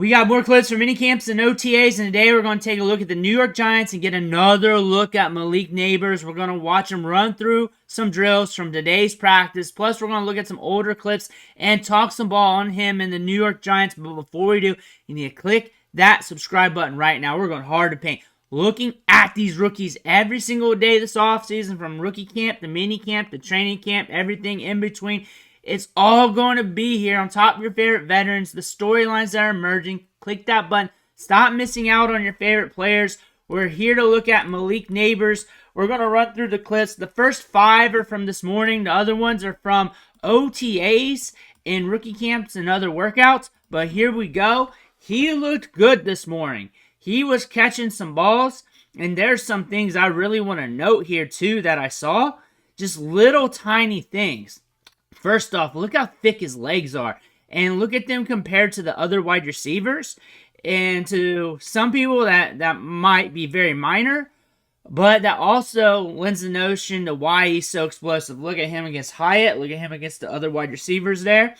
We got more clips from minicamps and OTAs, and today we're going to take a look at the New York Giants and get another look at Malik Nabers. We're going to watch him run through some drills from today's practice. Plus, we're going to look at some older clips and talk some ball on him and the New York Giants. But before we do, you need to click that subscribe button right now. We're going hard to paint. Looking at these rookies every single day this offseason, from rookie camp to mini camp to training camp, everything in between. It's all going to be here on top of your favorite veterans, the storylines that are emerging. Click that button. Stop missing out on your favorite players. We're here to look at Malik Nabers. We're going to run through the clips. The first 5 are from this morning. The other ones are from OTAs and rookie camps and other workouts. But here we go. He looked good this morning. He was catching some balls. And there's some things I really want to note here too that I saw. Just little tiny things. First off, look how thick his legs are. And look at them compared to the other wide receivers. And to some people, that might be very minor. But that also lends the notion to why he's so explosive. Look at him against Hyatt. Look at him against the other wide receivers there.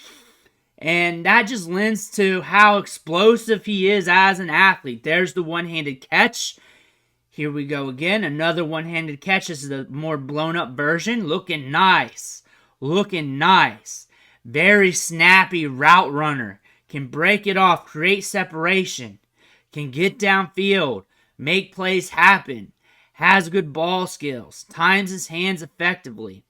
And that just lends to how explosive he is as an athlete. There's the one-handed catch. Here we go again. Another one-handed catch. This is the more blown-up version. Looking nice. Looking nice. Very snappy route runner. Can break it off, create separation. Can get downfield, make plays happen. Has good ball skills. Times his hands effectively.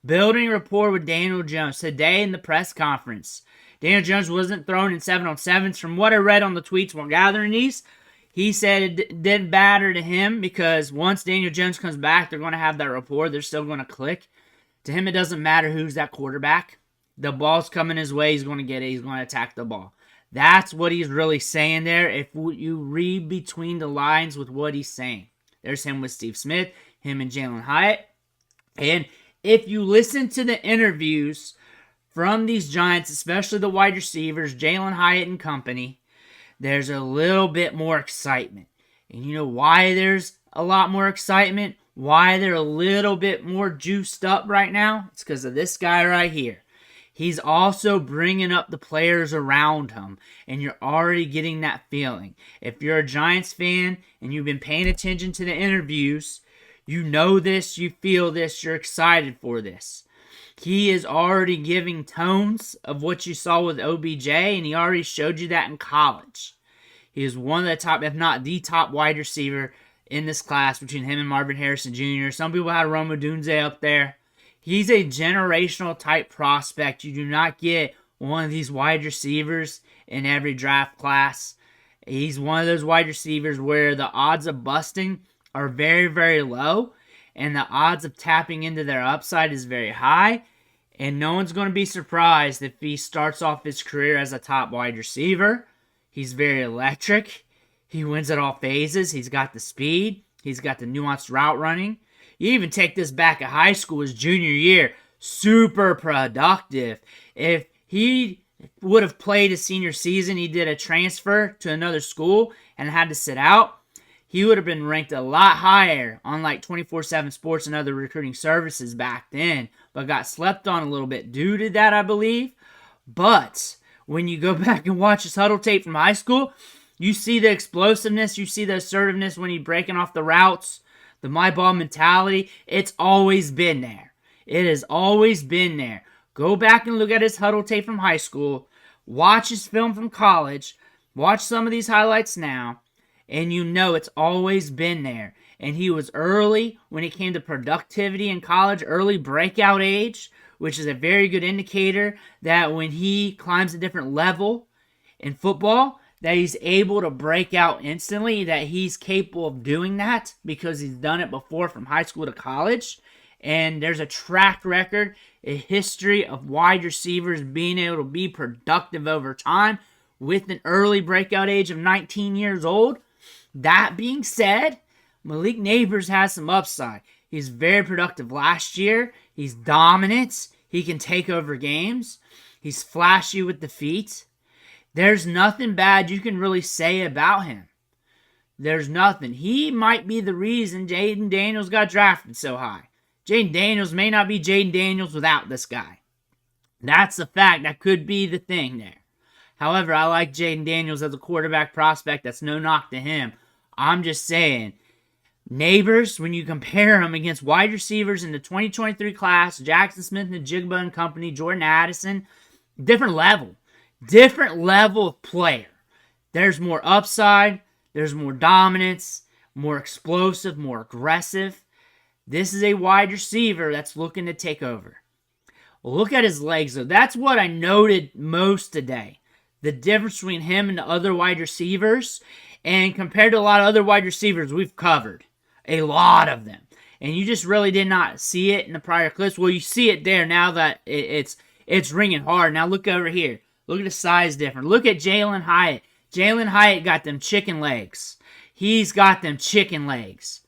Building rapport with Daniel Jones. Today in the press conference, Daniel Jones wasn't thrown in 7-on-7s. From what I read on the tweets while gathering these, he said it didn't matter to him because once Daniel Jones comes back, they're going to have that rapport. They're still going to click. To him, it doesn't matter who's that quarterback. The ball's coming his way. He's going to get it. He's going to attack the ball. That's what he's really saying there if you read between the lines with what he's saying. There's him with Steve Smith, him and Jalen Hyatt. And if you listen to the interviews from these Giants, especially the wide receivers, Jalen Hyatt and company, there's a little bit more excitement. And you know why there's a lot more excitement? Why they're a little bit more juiced up right now? It's because of this guy right here. He's also bringing up the players around him, and you're already getting that feeling. If you're a Giants fan and you've been paying attention to the interviews, you know this, you feel this, you're excited for this. He is already giving tones of what you saw with OBJ, and he already showed you that in college. He is one of the top, if not the top wide receiver in this class between him and Marvin Harrison Jr. Some people had Rome Odunze up there. He's a generational type prospect. You do not get one of these wide receivers in every draft class. He's one of those wide receivers where the odds of busting are very, very low, and the odds of tapping into their upside is very high. And no one's going to be surprised if he starts off his career as a top wide receiver. He's very electric. He wins at all phases. He's got the speed. He's got the nuanced route running. You even take this back at high school, his junior year. Super productive. If he would have played his senior season, he did a transfer to another school and had to sit out, he would have been ranked a lot higher on like 24/7 Sports and other recruiting services back then, but got slept on a little bit due to that, I believe. But when you go back and watch his huddle tape from high school, you see the explosiveness, you see the assertiveness when he's breaking off the routes, the my ball mentality. It's always been there. It has always been there. Go back and look at his huddle tape from high school, watch his film from college, watch some of these highlights now, and you know it's always been there. And he was early when it came to productivity in college, early breakout age, which is a very good indicator that when he climbs a different level in football, that he's able to break out instantly, that he's capable of doing that because he's done it before from high school to college. And there's a track record, a history of wide receivers being able to be productive over time with an early breakout age of 19 years old. That being said, Malik Nabers has some upside. He's very productive last year. He's dominant. He can take over games. He's flashy with the feet. There's nothing bad you can really say about him. There's nothing. He might be the reason Jaden Daniels got drafted so high. Jaden Daniels may not be Jaden Daniels without this guy. That's the fact. That could be the thing there. However, I like Jaden Daniels as a quarterback prospect. That's no knock to him. I'm just saying, Nabers, when you compare him against wide receivers in the 2023 class, Jackson Smith and Jigba and company, Jordan Addison, different level. Different level of player. There's more upside. There's more dominance. More explosive. More aggressive. This is a wide receiver that's looking to take over. Look at his legs, though. That's what I noted most today. The difference between him and the other wide receivers. And compared to a lot of other wide receivers we've covered. A lot of them. And you just really did not see it in the prior clips. Well, you see it there now that it's ringing hard. Now look over here. Look at the size difference. Look at Jalen Hyatt. Jalen Hyatt got them chicken legs. He's got them chicken legs.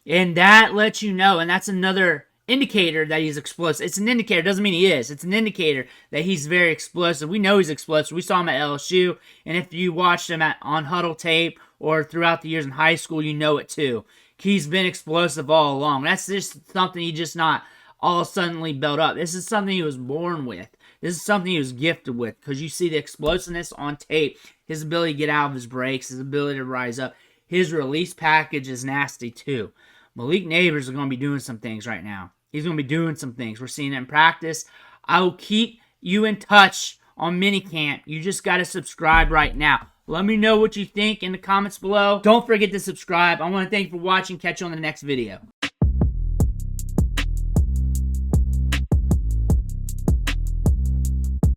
And that lets you know, and that's another indicator that he's explosive. It's an indicator. It doesn't mean he is. It's an indicator that he's very explosive. We know he's explosive. We saw him at LSU. And if you watched him on Huddle tape or throughout the years in high school, you know it too. He's been explosive all along. That's just something he just not all suddenly built up. This is something he was born with. This is something he was gifted with because you see the explosiveness on tape, his ability to get out of his breaks, his ability to rise up. His release package is nasty too. Malik Nabers is going to be doing some things right now. He's going to be doing some things. We're seeing it in practice. I will keep you in touch on Minicamp. You just got to subscribe right now. Let me know what you think in the comments below. Don't forget to subscribe. I want to thank you for watching. Catch you on the next video.